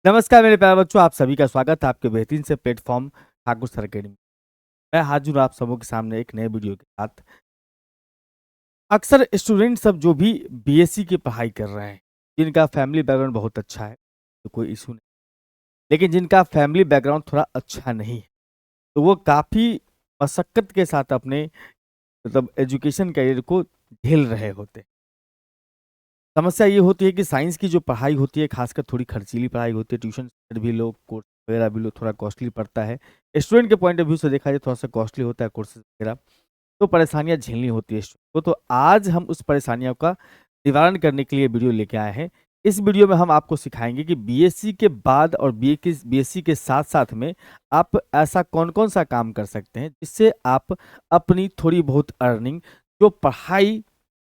नमस्कार मेरे प्यारे बच्चों, आप सभी का स्वागत है आपके बेहतरीन से प्लेटफॉर्म ठाकुर सर अकेडमी। मैं हाजिर हूँ आप सबों के सामने एक नए वीडियो के साथ। अक्सर स्टूडेंट सब जो भी बीएससी की पढ़ाई कर रहे हैं, जिनका फैमिली बैकग्राउंड बहुत अच्छा है तो कोई इशू नहीं, लेकिन जिनका फैमिली बैकग्राउंड थोड़ा अच्छा नहीं है तो वो काफ़ी मशक्कत के साथ अपने मतलब एजुकेशन करियर को झेल रहे होते हैं। समस्या ये होती है कि साइंस की जो पढ़ाई होती है खासकर थोड़ी खर्चीली पढ़ाई होती है, ट्यूशन भी लो, कोर्स वगैरह भी लो, थोड़ा कॉस्टली पड़ता है। स्टूडेंट के पॉइंट ऑफ व्यू से देखा जाए थोड़ा सा कॉस्टली होता है कोर्सेज वगैरह, तो परेशानियां झेलनी होती है स्टूडेंट को। तो आज हम उस परेशानियों का निवारण करने के लिए वीडियो लेके आए हैं। इस वीडियो में हम आपको सिखाएंगे कि बीएससी के बाद और बीएससी के साथ साथ में आप ऐसा कौन कौन सा काम कर सकते हैं जिससे आप अपनी थोड़ी बहुत अर्निंग जो पढ़ाई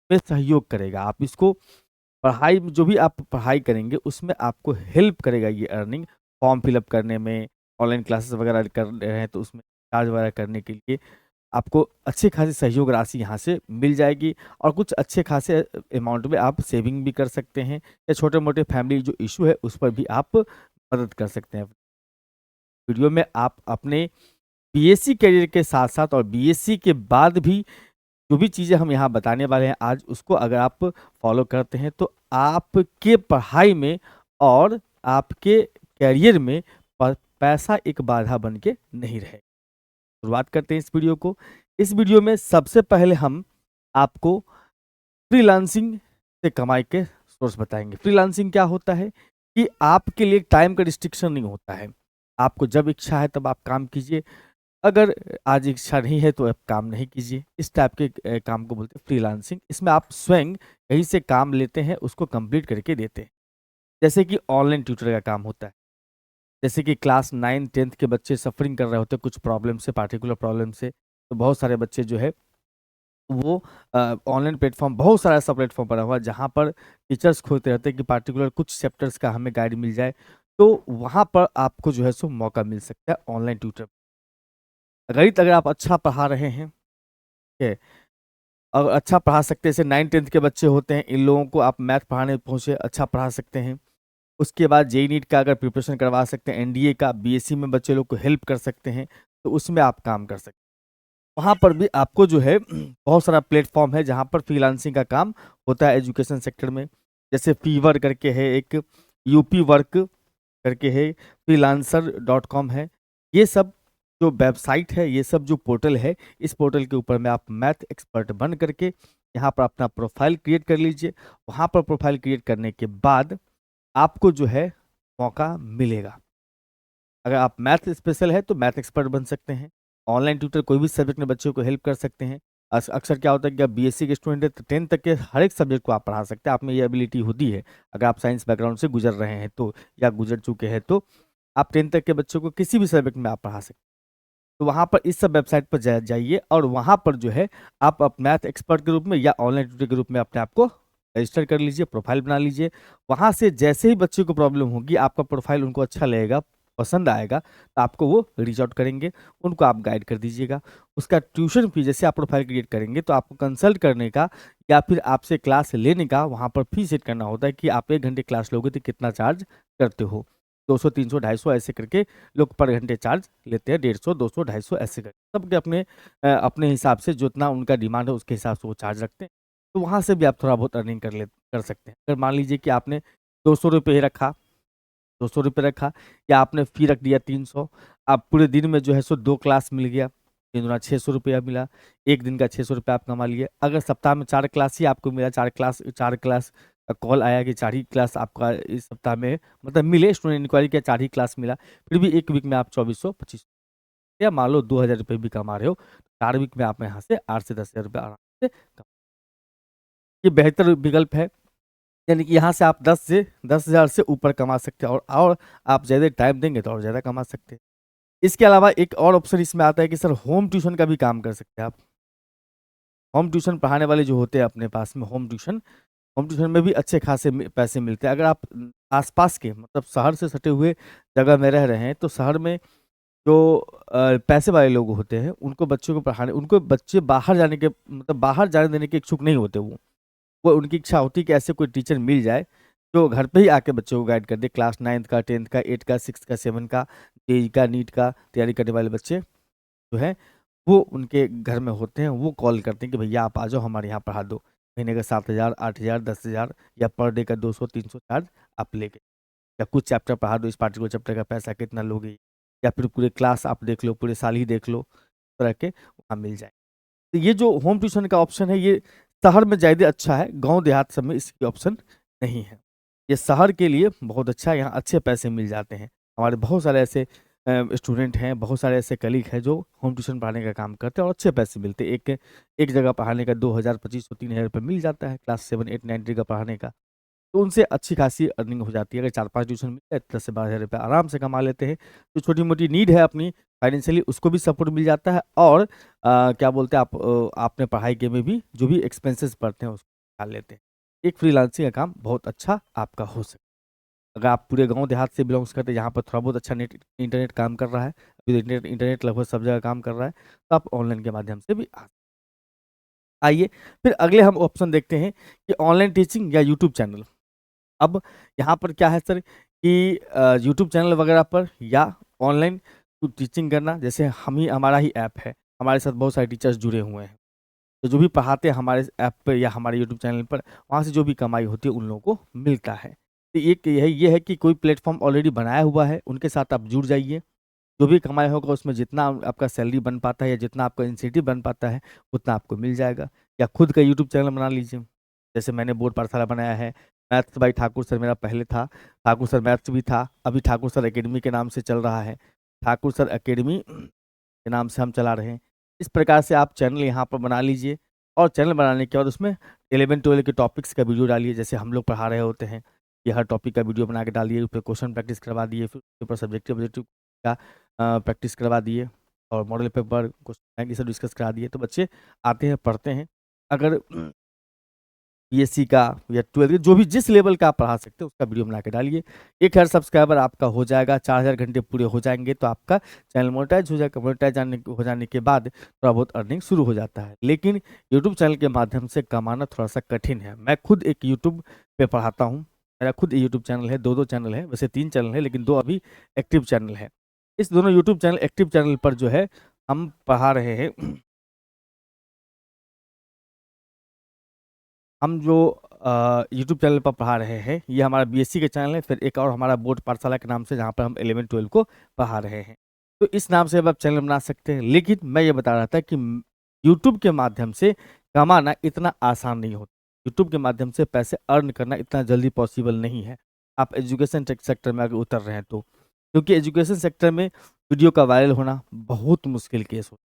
में सहयोग करेगा, आप इसको पढ़ाई में जो भी आप पढ़ाई करेंगे उसमें आपको हेल्प करेगा ये अर्निंग, फॉर्म फिलअप करने में, ऑनलाइन क्लासेस वगैरह कर रहे हैं तो उसमें चार्ज वगैरह करने के लिए आपको अच्छी खासी सहयोग राशि यहाँ से मिल जाएगी और कुछ अच्छे खासे अमाउंट में आप सेविंग भी कर सकते हैं या छोटे मोटे फैमिली जो इशू है उस पर भी आप मदद कर सकते हैं। वीडियो में आप अपने बीएससी करियर के साथ साथ और बीएससी के बाद भी जो भी चीज़ें हम यहाँ बताने वाले हैं आज, उसको अगर आप फॉलो करते हैं तो आपके पढ़ाई में और आपके करियर में पैसा एक बाधा बन के नहीं रहे। शुरुआत करते हैं इस वीडियो को। इस वीडियो में सबसे पहले हम आपको फ्रीलांसिंग से कमाई के सोर्स बताएंगे। फ्रीलांसिंग क्या होता है कि आपके लिए टाइम का रिस्ट्रिक्शन नहीं होता है, आपको जब इच्छा है तब आप काम कीजिए, अगर आज इच्छा नहीं है तो आप काम नहीं कीजिए। इस टाइप के काम को बोलते हैं फ्रीलांसिंग। इसमें आप स्वयं कहीं से काम लेते हैं, उसको कंप्लीट करके देते हैं। जैसे कि ऑनलाइन ट्यूटर का काम होता है, जैसे कि क्लास 9-10 के बच्चे सफरिंग कर रहे होते हैं कुछ प्रॉब्लम से, पार्टिकुलर प्रॉब्लम से, तो बहुत सारे बच्चे जो है वो ऑनलाइन प्लेटफॉर्म, बहुत सारा ऐसा प्लेटफॉर्म बना हुआ है जहाँ पर टीचर्स खोजते रहते हैं कि पार्टिकुलर कुछ चैप्टर्स का हमें गाइड मिल जाए, तो वहाँ पर आपको जो है सो मौका मिल सकता है ऑनलाइन ट्यूटर। गणित अगर आप अच्छा पढ़ा रहे हैं, ठीक है, और अच्छा पढ़ा सकते हैं, जैसे 9-10 के बच्चे होते हैं, इन लोगों को आप मैथ पढ़ाने पहुँचे अच्छा पढ़ा सकते हैं। उसके बाद जेईई नीट का अगर प्रिपरेशन करवा सकते हैं, एनडीए का, बीएससी में बच्चे लोग को हेल्प कर सकते हैं, तो उसमें आप काम कर सकते हैं। वहाँ पर भी आपको जो है बहुत सारा प्लेटफॉर्म है जहाँ पर फ्रीलांसिंग का काम होता है एजुकेशन सेक्टर में। जैसे फीवर करके है एक, यूपी वर्क करके है, freelancer.com है। ये सब जो वेबसाइट है, ये सब जो पोर्टल है, इस पोर्टल के ऊपर में आप मैथ एक्सपर्ट बन करके यहाँ पर अपना प्रोफाइल क्रिएट कर लीजिए। वहाँ पर प्रोफाइल क्रिएट करने के बाद आपको जो है मौका मिलेगा। अगर आप मैथ स्पेशल है तो मैथ एक्सपर्ट बन सकते हैं। ऑनलाइन ट्यूटर कोई भी सब्जेक्ट में बच्चों को हेल्प कर सकते हैं। अक्सर क्या होता है कि आप बीएससी के स्टूडेंट हैं तो 10 तक के हर एक सब्जेक्ट को आप पढ़ा सकते हैं, आप में ये एबिलिटी होती है। अगर आप साइंस बैकग्राउंड से गुजर रहे हैं तो, या गुजर चुके हैं तो आप 10 तक के बच्चों को किसी भी सब्जेक्ट में आप पढ़ा सकते हैं। तो वहाँ पर इस सब वेबसाइट पर जाइए और वहाँ पर जो है आप मैथ एक्सपर्ट के रूप में या ऑनलाइन ट्यूटर के रूप में अपने आप को रजिस्टर कर लीजिए, प्रोफाइल बना लीजिए। वहाँ से जैसे ही बच्चे को प्रॉब्लम होगी, आपका प्रोफाइल उनको अच्छा लगेगा, पसंद आएगा, तो आपको वो रीच आउट करेंगे, उनको आप गाइड कर दीजिएगा। उसका ट्यूशन फी, जैसे आप प्रोफाइल क्रिएट करेंगे तो आपको कंसल्ट करने का या फिर आपसे क्लास लेने का वहाँ पर फी सेट करना होता है कि आप 1 घंटे क्लास लोगे तो कितना चार्ज करते हो। 200, 300, 250 ऐसे करके लोग पर घंटे चार्ज लेते हैं, 150, 200, 250 ऐसे करके सबके अपने अपने हिसाब से जितना उनका डिमांड है उसके हिसाब से वो चार्ज रखते हैं। तो वहाँ से भी आप थोड़ा बहुत अर्निंग कर सकते हैं। अगर मान लीजिए कि आपने 200 रुपये रखा, 200 रुपये रखा, या आपने फ़ी रख दिया 300, आप पूरे दिन में जो है सो 2 क्लास मिल गया, 3 दूना 600 रुपया मिला, 1 दिन का 600 रुपया आप कमा लिए। अगर सप्ताह में 4 क्लास ही आपको मिला, 4 क्लास का कॉल आया कि 4 ही क्लास आपका इस सप्ताह में मतलब मिले, स्टूडेंट इंक्वायरी किया 4 ही क्लास मिला, फिर भी 1 वीक में आप 2400-2500 या मान लो 2000 रुपये भी कमा रहे हो, 4 वीक में आप यहाँ से 8 से 10 हज़ार रुपये आराम से ये बेहतर विकल्प है। यानी कि यहाँ से आप 10 से ऊपर कमा सकते हैं, और आप ज़्यादा टाइम देंगे तो और ज़्यादा कमा सकते हैं। इसके अलावा एक और ऑप्शन इसमें आता है कि सर होम ट्यूशन का भी काम कर सकते हैं आप। होम ट्यूशन पढ़ाने वाले जो होते हैं अपने पास में, होम ट्यूशन में भी अच्छे खासे पैसे मिलते हैं। अगर आप आसपास के मतलब शहर से सटे हुए जगह में रह रहे हैं तो शहर में जो पैसे वाले लोग होते हैं उनको बच्चों को पढ़ाने, उनको बच्चे बाहर जाने के मतलब बाहर जाने देने के इच्छुक नहीं होते। वो उनकी इच्छा होती है कि ऐसे कोई टीचर मिल जाए जो घर पे ही आके बच्चों को गाइड कर दे, क्लास 9th का, 10th का, 8 का, 6 का, 7 का, जेईई का, नीट का तैयारी करने वाले बच्चे जो हैं वो उनके घर में होते हैं, वो कॉल करते हैं कि भैया आप आ जाओ हमारे यहाँ पढ़ा दो। महीने का 7,000, 8,000, 10,000 या पर डे का 200-300 चार्ज आप लेके, या कुछ चैप्टर पढ़ा दो, इस पार्टिकुलर चैप्टर का पैसा कितना लोगे, या फिर पूरे क्लास आप देख लो, पूरे साल ही देख लो, इस तरह के वहाँ मिल जाए। तो ये जो होम ट्यूशन का ऑप्शन है ये शहर में ज़्यादा अच्छा है, गांव देहात सब में इसकी ऑप्शन नहीं है। ये शहर के लिए बहुत अच्छा है, यहाँ अच्छे पैसे मिल जाते हैं। हमारे बहुत सारे ऐसे स्टूडेंट हैं, बहुत सारे ऐसे कलीग हैं जो होम ट्यूशन पढ़ाने का काम करते हैं और अच्छे पैसे मिलते हैं। एक एक जगह पढ़ाने का 2,000, 2,500, 3,000 रुपये मिल जाता है क्लास 7, 8, 9 का पढ़ाने का। तो उनसे अच्छी खासी अर्निंग हो जाती है। अगर 4-5 ट्यूशन मिल जाए 10 से 12,000 रुपये आराम से कमा लेते हैं। जो छोटी-मोटी नीड है अपनी फाइनेंशियली उसको भी सपोर्ट मिल जाता है और क्या बोलते हैं आप आपने पढ़ाई के में भी जो भी एक्सपेंसेस पड़ते हैं उसको निकाल लेते हैं। एक फ्रीलांसिंग का काम बहुत अच्छा आपका हो सकता है। अगर आप पूरे गाँव देहात से बिलॉन्ग्स करते हैं जहाँ पर थोड़ा बहुत अच्छा नेट इंटरनेट काम कर रहा है, अभी इंटरनेट इंटरनेट लगभग सब जगह काम कर रहा है, तो आप ऑनलाइन के माध्यम से भी आइए, फिर अगले हम ऑप्शन देखते हैं कि ऑनलाइन टीचिंग या यूट्यूब चैनल। अब यहाँ पर क्या है सर कि यूट्यूब चैनल वगैरह पर या ऑनलाइन टीचिंग करना, जैसे हम ही हमारा ही ऐप है, हमारे साथ बहुत सारे टीचर्स जुड़े हुए हैं, तो जो भी पढ़ाते हैं हमारे ऐप पर या हमारे यूट्यूब चैनल पर, वहाँ से जो भी कमाई होती है उन लोगों को मिलता है। तो एक ये है कि कोई प्लेटफॉर्म ऑलरेडी बनाया हुआ है, उनके साथ आप जुड़ जाइए। जो भी कमाई होगा उसमें जितना आपका सैलरी बन पाता है या जितना आपका इंसेंटिव बन पाता है उतना आपको मिल जाएगा। या खुद का यूट्यूब चैनल बना लीजिए, जैसे मैंने बोर्ड पाठशाला बनाया है, मैथ्स बाई ठाकुर सर मेरा पहले था, ठाकुर सर मैथ्स भी था, अभी ठाकुर सर एकेडमी के नाम से चल रहा है, ठाकुर सर एकेडमी के नाम से हम चला रहे हैं। इस प्रकार से आप चैनल यहाँ पर बना लीजिए और चैनल बनाने के बाद उसमें 11-12 के टॉपिक्स का वीडियो डालिए, जैसे हम लोग पढ़ा रहे होते हैं कि हर टॉपिक का वीडियो बना के डालिए, उस पर क्वेश्चन प्रैक्टिस करवा दिए, फिर उसके ऊपर सब्जेक्टिव ऑब्जेक्टिव का प्रैक्टिस करवा दिए और मॉडल पेपर क्वेश्चन ये सब डिस्कस करा दिए, तो बच्चे आते हैं पढ़ते हैं। अगर बीएससी का या 12 जो भी जिस लेवल का आप पढ़ा सकते हो उसका वीडियो बना के डालिए। 1,000 सब्सक्राइबर आपका हो जाएगा, 4,000 घंटे पूरे हो जाएंगे तो आपका चैनल मोनेटाइज हो जाएगा। मोनेटाइज हो जाने के बाद थोड़ा बहुत अर्निंग शुरू हो जाता है, लेकिन यूट्यूब चैनल के माध्यम से कमाना थोड़ा सा कठिन है। मैं खुद एक यूट्यूब पे पढ़ाता हूँ, मेरा खुद यूट्यूब चैनल है, 2 चैनल है, वैसे 3 चैनल है लेकिन 2 अभी एक्टिव चैनल है। इस दोनों यूट्यूब चैनल एक्टिव चैनल पर जो है हम पढ़ा रहे हैं, हम जो यूट्यूब चैनल पर पढ़ा रहे हैं ये हमारा बीएससी का चैनल है, फिर एक और हमारा बोर्ड पाठशाला के नाम से जहाँ पर हम 11-12 को पढ़ा रहे हैं। तो इस नाम से अब आप चैनल बना सकते हैं, लेकिन मैं ये बता रहा था कि यूट्यूब के माध्यम से कमाना इतना आसान नहीं होता। यूट्यूब के माध्यम से पैसे अर्न करना इतना जल्दी पॉसिबल नहीं है, आप एजुकेशन सेक्टर में अगर उतर रहे हैं तो, क्योंकि एजुकेशन सेक्टर में वीडियो का वायरल होना बहुत मुश्किल केस होता है।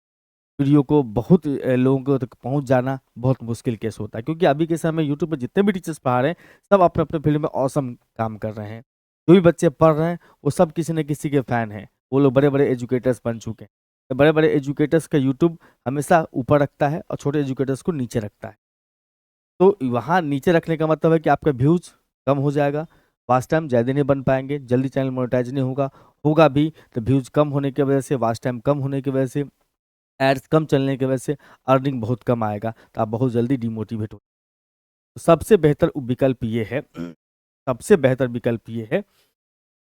वीडियो को बहुत लोगों तक पहुंच जाना बहुत मुश्किल केस होता है, क्योंकि अभी के समय में यूट्यूब पर जितने भी टीचर्स पढ़ा रहे हैं सब अपने अपने फील्ड में औसम काम कर रहे हैं। जो भी बच्चे पढ़ रहे हैं वो सब किसी न किसी के फैन हैं, वो लोग बड़े बड़े एजुकेटर्स बन चुके हैं। तो बड़े बड़े एजुकेटर्स का यूट्यूब हमेशा ऊपर रखता है और छोटे एजुकेटर्स को नीचे रखता है। तो वहाँ नीचे रखने का मतलब है कि आपका व्यूज कम हो जाएगा, वाच टाइम ज़्यादा नहीं बन पाएंगे, जल्दी चैनल मोनेटाइज नहीं होगा, होगा भी तो व्यूज कम होने की वजह से, वाच टाइम कम होने की वजह से, एड्स कम चलने की वजह से अर्निंग बहुत कम आएगा, तो आप बहुत जल्दी डिमोटिवेट हो। तो सबसे बेहतर विकल्प ये है, सबसे बेहतर विकल्प ये है,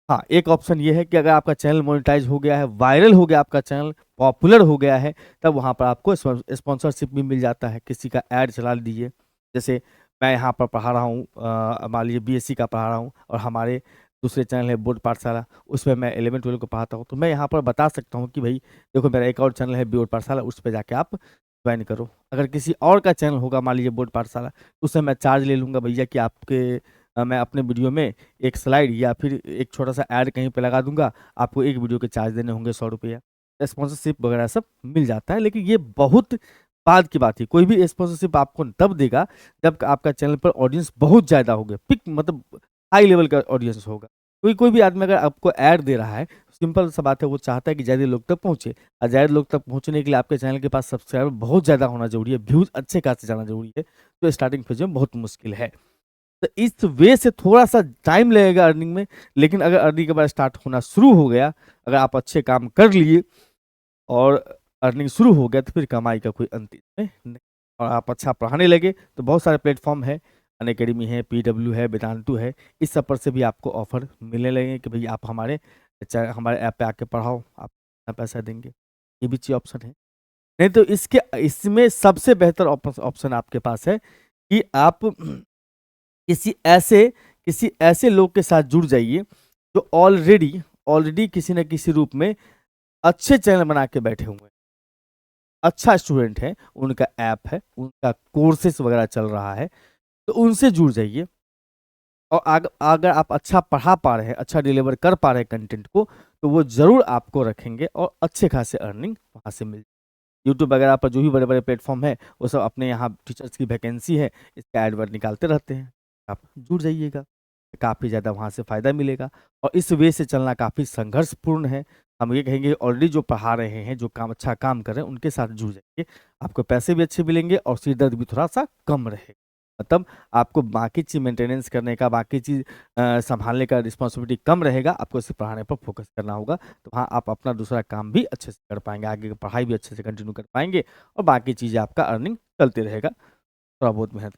हाँ एक ऑप्शन ये है कि अगर आपका चैनल मोनेटाइज हो गया है, वायरल हो गया आपका चैनल, पॉपुलर हो गया है, तब वहाँ पर आपको स्पॉन्सरशिप भी मिल जाता है, किसी का ऐड चला दीजिए। जैसे मैं यहाँ पर पढ़ा रहा हूँ, मान लीजिए बीएससी का पढ़ा रहा हूँ और हमारे दूसरे चैनल है बोर्ड पाठशाला, उसमें मैं 11-12 को पढ़ाता हूँ, तो मैं यहाँ पर बता सकता हूँ कि भाई देखो मेरा एक और चैनल है बोर्ड पाठशाला, उस पर जाके आप ज्वाइन करो। अगर किसी और का चैनल होगा मान लीजिए बोर्ड पाठशाला, तो उससे मैं चार्ज ले लूँगा भैया कि आपके मैं अपने वीडियो में एक स्लाइड या फिर एक छोटा सा ऐड कहीं पे लगा दूंगा, आपको एक वीडियो के चार्ज देने होंगे 100 रुपया। स्पॉन्सरशिप वगैरह सब मिल जाता है, लेकिन ये बहुत बाद की बात है। कोई भी स्पॉन्सरशिप आपको तब देगा जब आपका चैनल पर ऑडियंस बहुत ज़्यादा होगा, पिक मतलब हाई लेवल का ऑडियंस होगा। कोई कोई भी आदमी अगर आपको ऐड दे रहा है, सिंपल सा बात है, वो चाहता है कि ज़्यादा लोग तक पहुँचे, और ज़्यादा लोग तक पहुँचने के लिए आपके चैनल के पास सब्सक्राइबर बहुत ज़्यादा होना जरूरी है, व्यूज़ अच्छे खासे जाना जरूरी है, तो स्टार्टिंग फेज में बहुत मुश्किल है। तो इस वे से थोड़ा सा टाइम लगेगा अर्निंग में, लेकिन अगर अर्निंग के बाद स्टार्ट होना शुरू हो गया, अगर आप अच्छे काम कर लिए और अर्निंग शुरू हो गया, तो फिर कमाई का कोई अंत इसमें नहीं। और आप अच्छा पढ़ाने लगे तो बहुत सारे प्लेटफॉर्म है, अनअकैडमी है, पीडब्ल्यू है, वेदांतु है, इस सब पर से भी आपको ऑफर मिलने लगेंगे कि भाई आप हमारे ऐप पे आके पढ़ाओ, आप इतना पैसा देंगे। ये भी अच्छी ऑप्शन है। नहीं तो इसमें सबसे बेहतर ऑप्शन आपके पास है कि आप किसी ऐसे किसी ऐसे लोग के साथ जुड़ जाइए जो ऑलरेडी ऑलरेडी किसी न किसी रूप में अच्छे चैनल बना के बैठे हुए हैं, अच्छा स्टूडेंट है, उनका ऐप है, उनका कोर्सेस वगैरह चल रहा है, तो उनसे जुड़ जाइए। और अगर आप अच्छा पढ़ा पा रहे हैं, अच्छा डिलीवर कर पा रहे हैं कंटेंट को, तो वो ज़रूर आपको रखेंगे और अच्छे खासे अर्निंग वहाँ से मिल। यूट्यूब वगैरह पर जो भी बड़े बड़े प्लेटफॉर्म है, वो सब अपने यहाँ टीचर्स की वैकेंसी है, इसका एडवर्ट निकालते रहते हैं, आप जुड़ जाइएगा, काफ़ी ज़्यादा वहाँ से फ़ायदा मिलेगा। और इस वे से चलना काफ़ी संघर्षपूर्ण है। हम ये कहेंगे ऑलरेडी जो पढ़ा रहे हैं, जो काम अच्छा काम कर रहे हैं, उनके साथ जुड़ जाइए, आपको पैसे भी अच्छे मिलेंगे और सिर दर्द भी थोड़ा सा कम रहेगा। मतलब आपको बाकी चीज़ मेंटेनेंस करने का, बाकी चीज़ संभालने का रिस्पॉन्सिबिलिटी कम रहेगा, आपको सिर्फ पढ़ाने पर फोकस करना होगा। तो हाँ, आप अपना दूसरा काम भी अच्छे से कर पाएंगे, आगे की पढ़ाई भी अच्छे से कंटिन्यू कर पाएंगे और बाकी चीज़ें आपका अर्निंग चलते रहेगा, थोड़ा बहुत मेहनत।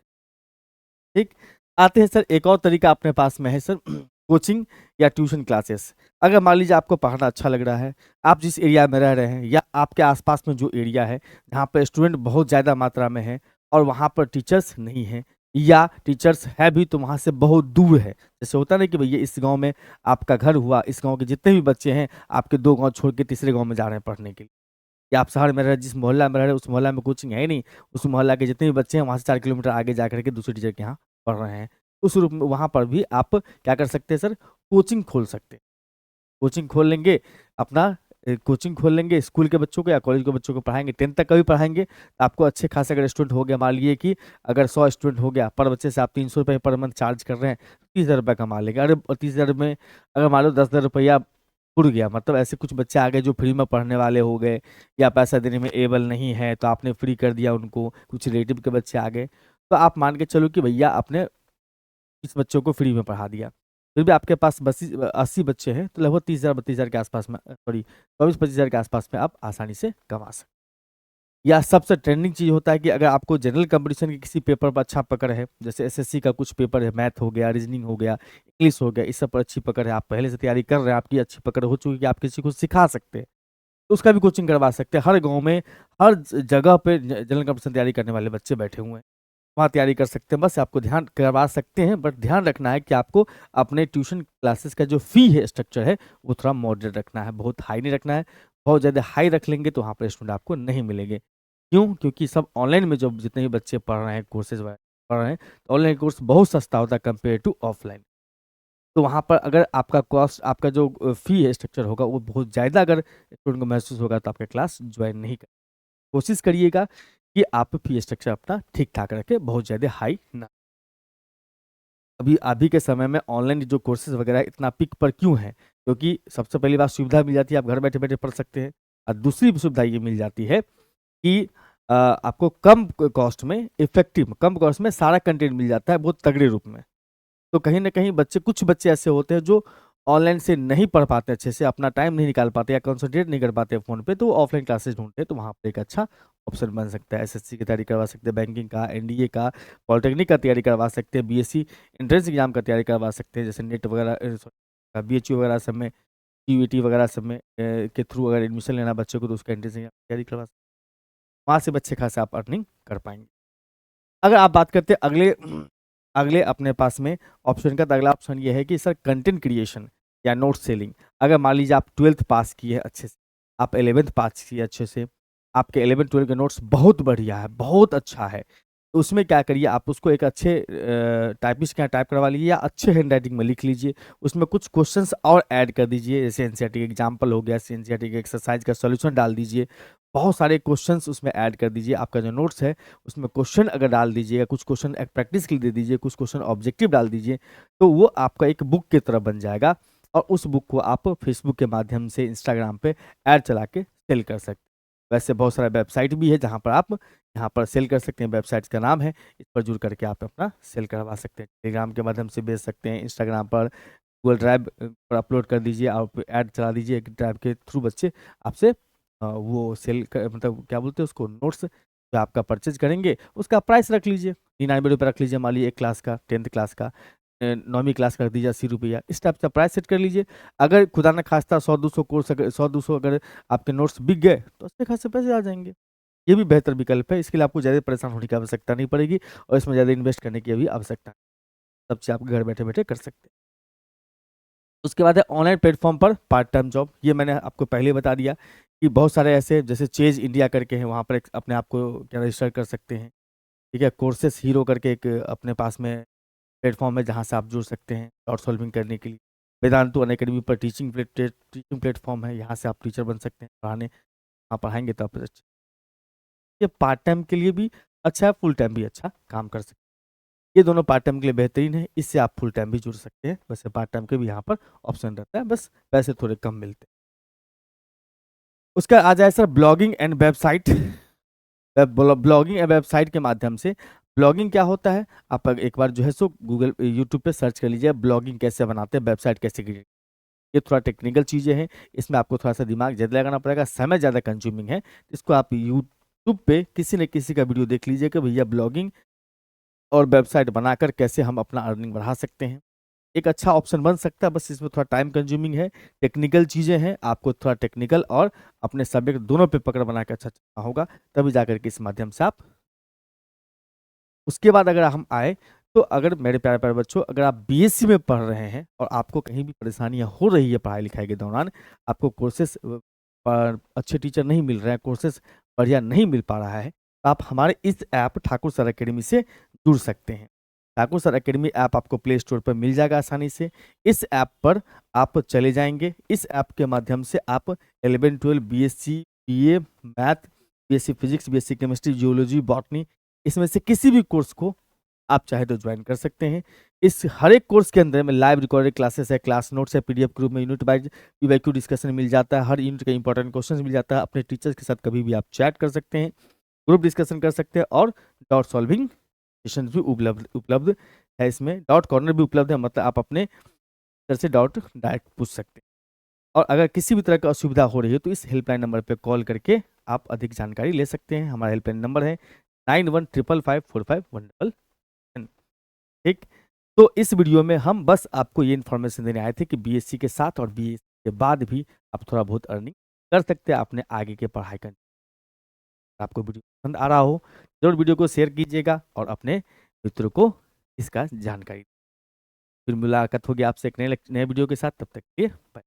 ठीक, आते हैं सर, एक और तरीका अपने पास में है सर, कोचिंग या ट्यूशन क्लासेस। अगर मान लीजिए आपको पढ़ना अच्छा लग रहा है, आप जिस एरिया में रह रहे हैं या आपके आसपास में जो एरिया है जहाँ पर स्टूडेंट बहुत ज़्यादा मात्रा में है और वहाँ पर टीचर्स नहीं हैं, या टीचर्स है भी तो वहाँ से बहुत दूर है। जैसे होता नहीं कि भैया इस गांव में आपका घर हुआ, इस गांव के जितने भी बच्चे हैं आपके 2 गांव छोड़ के तीसरे गांव में जा रहे हैं पढ़ने के लिए, या आप शहर में रह रहे हैं, जिस मोहल्ला में रह रहे हैं उस मोहल्ला में कोचिंग है ही नहीं, उस मोहल्ला के जितने भी बच्चे हैं वहाँ से 4 किलोमीटर आगे जा करके दूसरे टीचर के यहाँ पढ़ रहे हैं। उस रूप में वहाँ पर भी आप क्या कर सकते हैं सर, कोचिंग खोल सकते हैं। कोचिंग खोल लेंगे, अपना कोचिंग खोल लेंगे, स्कूल के बच्चों को या कॉलेज के बच्चों को पढ़ाएंगे, 10th तक का भी पढ़ाएंगे, तो आपको अच्छे खासे अगर स्टूडेंट हो गया, मान लीजिए कि अगर 100 स्टूडेंट हो गया, पर बच्चे से आप 300 रुपये पर मंथ चार्ज कर रहे हैं, 30,000 रुपये कमा लेंगे। अरे 30,000 में अगर मान लो 10,000 रुपया उड़ गया, मतलब ऐसे कुछ बच्चे आ गए जो फ्री में पढ़ने वाले हो गए या पैसा देने में एबल नहीं है, तो आपने फ्री कर दिया उनको, कुछ रिलेटिव के बच्चे आ गए, तो आप मान के चलो कि भैया आपने इस बच्चों को फ्री में पढ़ा दिया, फिर भी आपके पास 80 बच्चे हैं, तो लगभग 30,000 32,000 के आसपास में, सॉरी 24-25,000 के आसपास में आप आसानी से कमा सकते। या सबसे ट्रेंडिंग चीज़ होता है कि अगर आपको जनरल कंपटीशन के किसी पेपर पर अच्छा पकड़ है, जैसे एसएससी का कुछ पेपर है, मैथ हो गया, रीजनिंग हो गया, इंग्लिश हो गया, इस सब पर अच्छी पकड़ है, आप पहले से तैयारी कर रहे हैं, आपकी अच्छी पकड़ हो चुकी है कि आप किसी को सिखा सकते हैं, तो उसका भी कोचिंग करवा सकते हैं। हर गांव में, हर जगह पे जनरल कंपटीशन तैयारी करने वाले बच्चे बैठे हुए हैं, वहाँ तैयारी कर सकते हैं। बस आपको ध्यान करवा सकते हैं, बट ध्यान रखना है कि आपको अपने ट्यूशन क्लासेस का जो फ़ी है, स्ट्रक्चर है, वो थोड़ा मॉडरेट रखना है, बहुत हाई नहीं रखना है। बहुत ज़्यादा हाई रख लेंगे तो वहाँ पर स्टूडेंट आपको नहीं मिलेंगे। क्यों? क्योंकि सब ऑनलाइन में जो जितने भी बच्चे पढ़ रहे हैं, कोर्सेज वगैरह पढ़ रहे हैं, तो ऑनलाइन कोर्स बहुत सस्ता होता है कंपेयर टू ऑफलाइन। तो वहाँ पर अगर आपका कॉस्ट, आपका जो फ़ी है, स्ट्रक्चर होगा, वो बहुत ज़्यादा अगर स्टूडेंट को महसूस होगा, तो आपका क्लास ज्वाइन नहीं कर। कोशिश करिएगा कि आप फ़ी स्ट्रक्चर अपना ठीक-ठाक रखें, बहुत ज़्यादा हाई ना। अभी अभी के समय में ऑनलाइन जो कोर्सेज़ वगैरह इतना पीक पर क्यों है? क्योंकि सबसे पहली बात, सुविधा मिल जाती है, आप घर बैठे-बैठे पढ़ सकते हैं। और दूसरी सुविधा ये मिल जाती है कि आपको कम कॉस्ट में इफ़ेक्टिव, कम कॉस्ट में सारा कंटेंट मिल जाता है बहुत तगड़े रूप में। तो कहीं न कहीं कुछ बच्चे ऐसे होते हैं जो ऑनलाइन से नहीं पढ़ पाते अच्छे से, अपना टाइम नहीं निकाल पाते या कंसंट्रेट नहीं कर पाते फ़ोन पे, तो वो ऑफलाइन क्लासेस ढूँढते हैं, तो वहाँ पे एक अच्छा ऑप्शन बन सकता है। एसएससी की तैयारी करवा सकते हैं, बैंकिंग का, एनडीए का, पॉलिटेक्निक का तैयारी करवा सकते हैं, बीएससी एंट्रेंस एग्ज़ाम का तैयारी करवा सकते हैं, जैसे नेट वगैरह, बीएचयू वगैरह सब में, टीईटी वगैरह सब में के थ्रू अगर एडमिशन लेना बच्चे को, तो उसका एंट्रेंस एग्ज़ाम की तैयारी करवा सकते हैं। वहाँ से अच्छे खासे आप अर्निंग कर पाएँगे। अगर आप बात करते हैं अगले अगले अपने पास में ऑप्शन का, तो अगला ऑप्शन ये है कि सर कंटेंट क्रिएशन या नोट सेलिंग। अगर मान लीजिए आप 12th पास किए अच्छे से, आप 11th पास किए अच्छे से, आपके 11-12 के नोट्स बहुत बढ़िया है, बहुत अच्छा है, तो उसमें क्या करिए, आप उसको एक अच्छे टाइपिस्ट के यहाँ टाइप करवा लीजिए या अच्छे हैंडराइटिंग में लिख लीजिए, उसमें कुछ क्वेश्चंस और ऐड कर दीजिए, जैसे एनसीईआरटी का एग्जाम्पल हो गया, एनसीईआरटी के एक्सरसाइज का सोल्यूशन डाल दीजिए, बहुत सारे क्वेश्चंस उसमें ऐड कर दीजिए। आपका जो नोट्स है उसमें क्वेश्चन अगर डाल दीजिएगा, कुछ क्वेश्चन एक प्रैक्टिस के लिए दे दीजिए, कुछ क्वेश्चन ऑब्जेक्टिव डाल दीजिए, तो वो आपका एक बुक की तरह बन जाएगा और उस बुक को आप फेसबुक के माध्यम से, इंस्टाग्राम पे ऐड चला के सेल कर सकते हैं। वैसे बहुत सारा वेबसाइट भी है जहाँ पर आप यहाँ पर सेल कर सकते हैं, वेबसाइट्स का नाम है, इस पर जुड़ करके आप अपना सेल करवा सकते हैं। टेलीग्राम के माध्यम से बेच सकते हैं, इंस्टाग्राम पर, गूगल ड्राइव पर अपलोड कर दीजिए, आप ऐड चला दीजिए, ड्राइव के थ्रू बच्चे आपसे वो सेल कर, मतलब क्या बोलते हैं उसको, नोट्स जो आपका परचेज करेंगे उसका प्राइस रख लीजिए, 99 रुपये रख लीजिए, मान लीजिए एक क्लास का, 10th क्लास का, 9वीं क्लास का रख दीजिए 80 रुपया, इस टाइप का प्राइस सेट कर लीजिए। अगर खुदा न खास्ता 100-200 कोर्स, अगर 100-200 अगर आपके नोट्स बिक गए तो अच्छे खासे पैसे आ जाएंगे। ये भी बेहतर विकल्प है, इसके लिए आपको ज़्यादा परेशान होने की आवश्यकता नहीं पड़ेगी और इसमें ज़्यादा इन्वेस्ट करने की भी आवश्यकता नहीं। सब चीज़ आप घर बैठे बैठे कर सकते हैं। उसके बाद है ऑनलाइन प्लेटफॉर्म पर पार्ट टाइम जॉब। ये मैंने आपको पहले ही बता दिया कि बहुत सारे ऐसे जैसे चेज इंडिया करके हैं, वहाँ पर अपने आप को क्या रजिस्टर कर सकते हैं। ठीक है, कोर्सेस हीरो करके एक अपने पास में प्लेटफॉर्म है जहाँ से आप जुड़ सकते हैं डॉट सॉल्विंग करने के लिए। वेदांतु अनअकैडमी पर टीचिंग प्लेटफॉर्म है, यहाँ से आप टीचर बन सकते हैं, पढ़ाने वहाँ पढ़ाएंगे तो आप अच्छे। ये पार्ट टाइम के लिए भी अच्छा है, फुल टाइम भी अच्छा काम कर सकते हैं। ये दोनों पार्ट टाइम के लिए बेहतरीन है, इससे आप फुल टाइम भी जुड़ सकते हैं। वैसे पार्ट टाइम के भी यहाँ पर ऑप्शन रहता है, बस पैसे थोड़े कम मिलते हैं। उसका आ जाए sir blogging and website. Blogging and website के माध्यम से, ब्लॉगिंग क्या होता है, आप एक बार जो है सो गूगल यूट्यूब पे सर्च कर लीजिए ब्लॉगिंग कैसे बनाते हैं, वेबसाइट कैसे क्रिएट। ये थोड़ा टेक्निकल चीज़ें हैं, इसमें आपको थोड़ा सा दिमाग ज़्यादा लगाना पड़ेगा, समय ज़्यादा कंज्यूमिंग है। इसको आप यूट्यूब पे किसी न किसी का वीडियो देख लीजिए कि भैया ब्लॉगिंग और वेबसाइट बनाकर कैसे हम अपना अर्निंग बढ़ा सकते हैं। एक अच्छा ऑप्शन बन सकता है, बस इसमें थोड़ा टाइम कंज्यूमिंग है, टेक्निकल चीज़ें हैं, आपको थोड़ा टेक्निकल और अपने सब्जेक्ट दोनों पे पकड़ बना के अच्छा चलना होगा, तभी जाकर के इस माध्यम से आप। उसके बाद अगर हम आए तो अगर मेरे प्यारे प्यारे बच्चों, अगर आप बीएससी में पढ़ रहे हैं और आपको कहीं भी परेशानियां हो रही है पढ़ाई लिखाई के दौरान, आपको कोर्सेस पर अच्छे टीचर नहीं मिल रहे हैं, कोर्सेस बढ़िया नहीं मिल पा रहा है, तो आप हमारे इस ऐप ठाकुर सर अकेडमी से जुड़ सकते हैं। ठाकुर सर अकेडमी ऐप आपको प्ले स्टोर पर मिल जाएगा आसानी से। इस ऐप पर आप चले जाएंगे, इस ऐप के माध्यम से आप 11-12 BSc, BA math, BSc physics, BSc chemistry, geology, botany, इसमें से किसी भी कोर्स को आप चाहे तो ज्वाइन कर सकते हैं। इस हर एक कोर्स के अंदर में लाइव रिकॉर्डेड क्लासेस है, क्लास नोट्स है, पीडीएफ के रूप में, यूनिट वाइज पीवाईक्यू डिस्कशन मिल जाता है, हर यूनिट का इंपॉर्टेंट क्वेश्चन मिल जाता है। अपने टीचर्स के साथ कभी भी आप चैट कर सकते हैं, ग्रुप डिस्कशन कर सकते हैं और डॉट सॉल्विंग सेशन भी उपलब्ध उपलब्ध है। इसमें डॉट कॉर्नर भी उपलब्ध है, मतलब आप अपने तरह से डॉट डायरेक्ट पूछ सकते हैं। और अगर किसी भी तरह की असुविधा हो रही है तो इस हेल्पलाइन नंबर पर कॉल करके आप अधिक जानकारी ले सकते हैं। हमारा हेल्पलाइन नंबर है 9155545111। ठीक, तो इस वीडियो में हम बस आपको ये इन्फॉर्मेशन देने आए थे कि बीएससी के साथ और बीएससी के बाद भी आप थोड़ा बहुत अर्निंग कर सकते हैं अपने आगे के पढ़ाई करने। आपको वीडियो पसंद आ रहा हो जरूर वीडियो को शेयर कीजिएगा और अपने मित्रों को इसका जानकारी। फिर मुलाकात होगी आपसे एक नए वीडियो के साथ, तब तक के लिए बाय।